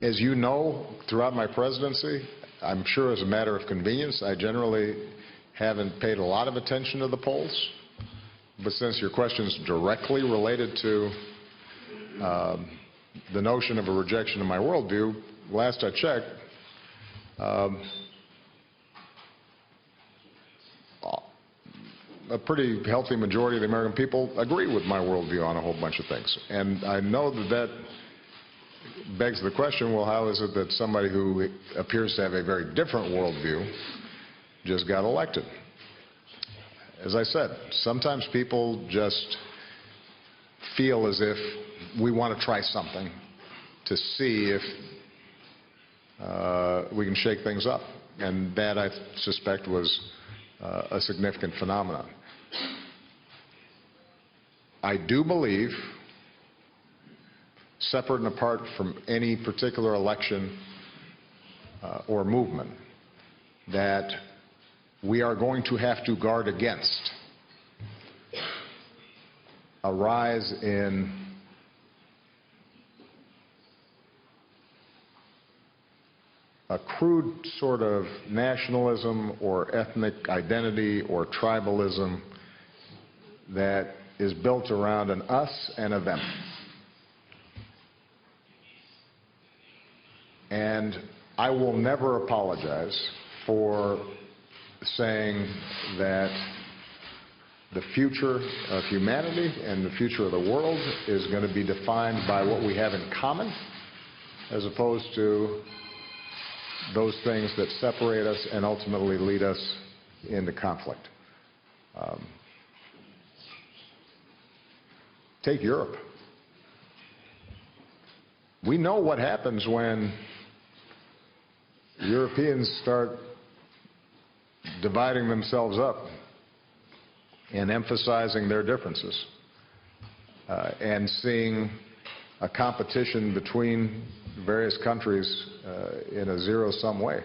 As you know, throughout my presidency, I'm sure as a matter of convenience, I generally haven't paid a lot of attention to the polls. But since your question is directly related to the notion of a rejection of my worldview, last I checked, a pretty healthy majority of the American people agree with my worldview on a whole bunch of things. And I know that that begs the question, well, how is it that somebody who appears to have a very different worldview just got elected? As I said, sometimes people just feel as if we want to try something to see if we can shake things up. And that, I suspect, was a significant phenomenon. I do believe, separate and apart from any particular election or movement, that we are going to have to guard against a rise in a crude sort of nationalism or ethnic identity or tribalism that is built around an us and a them. And I will never apologize for saying that the future of humanity and the future of the world is going to be defined by what we have in common, as opposed to those things that separate us and ultimately lead us into conflict. Take Europe. We know what happens when Europeans start dividing themselves up and emphasizing their differences and seeing a competition between various countries in a zero-sum way.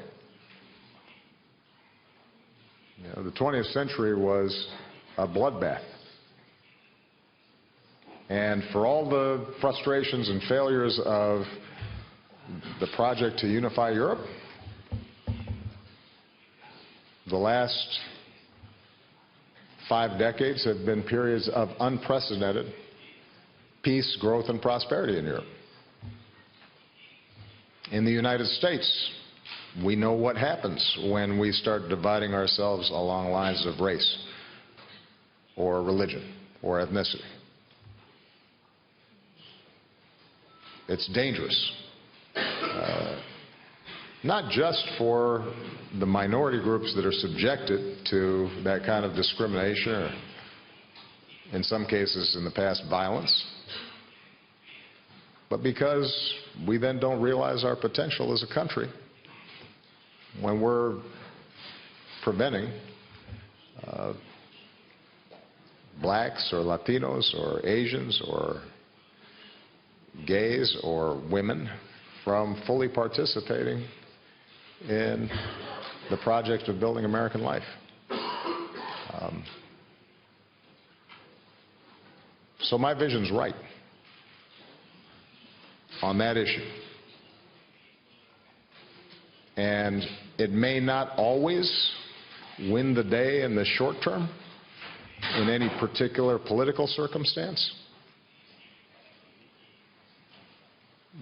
You know, the 20th century was a bloodbath. And for all the frustrations and failures of the project to unify Europe, the last 5 decades have been periods of unprecedented peace, growth, and prosperity in Europe. In the United States, we know what happens when we start dividing ourselves along lines of race or religion or ethnicity. It's dangerous. Not just for the minority groups that are subjected to that kind of discrimination or, in some cases in the past, violence, but because we then don't realize our potential as a country when we're preventing blacks or Latinos or Asians or gays or women from fully participating in the project of building American life. So my vision's right on that issue. And it may not always win the day in the short term in any particular political circumstance,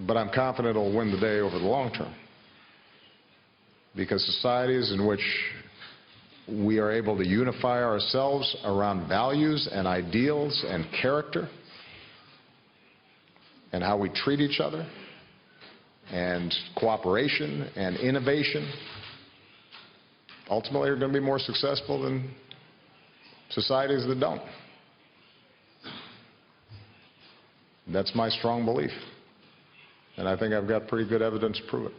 but I'm confident it'll win the day over the long term. Because societies in which we are able to unify ourselves around values and ideals and character and how we treat each other and cooperation and innovation ultimately are going to be more successful than societies that don't. That's my strong belief. And I think I've got pretty good evidence to prove it.